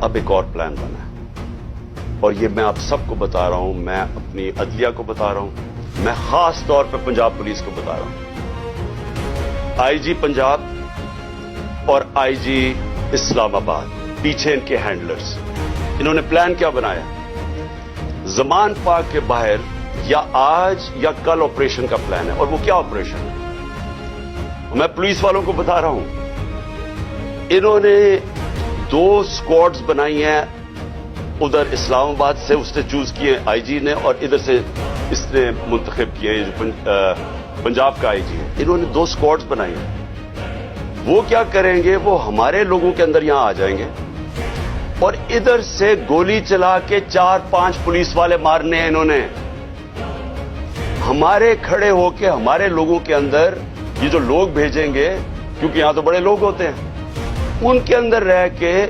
اب ایک اور پلان بنا ہے اور یہ میں آپ سب کو بتا رہا ہوں, میں اپنی عدلیہ کو بتا رہا ہوں, میں خاص طور پہ پنجاب پولیس کو بتا رہا ہوں. آئی جی پنجاب اور آئی جی اسلام آباد, پیچھے ان کے ہینڈلرز, انہوں نے پلان کیا بنایا؟ زمان پاک کے باہر یا آج یا کل آپریشن کا پلان ہے. اور وہ کیا آپریشن ہے؟ میں پولیس والوں کو بتا رہا ہوں, انہوں نے 2 اسکواڈز بنائی ہیں. ادھر اسلام آباد سے اس نے چوز کیے آئی جی نے, اور ادھر سے اس نے منتخب کیے جو پنجاب کا آئی جی ہے. انہوں نے 2 اسکواڈز بنائی ہیں. وہ کیا کریں گے؟ وہ ہمارے لوگوں کے اندر یہاں آ جائیں گے اور ادھر سے گولی چلا کے 4-5 پولیس والے مارنے ہیں انہوں نے. ہمارے کھڑے ہو کے ہمارے لوگوں کے اندر یہ جو لوگ بھیجیں گے, کیونکہ یہاں تو بڑے لوگ ہوتے ہیں, ان کے اندر رہ کے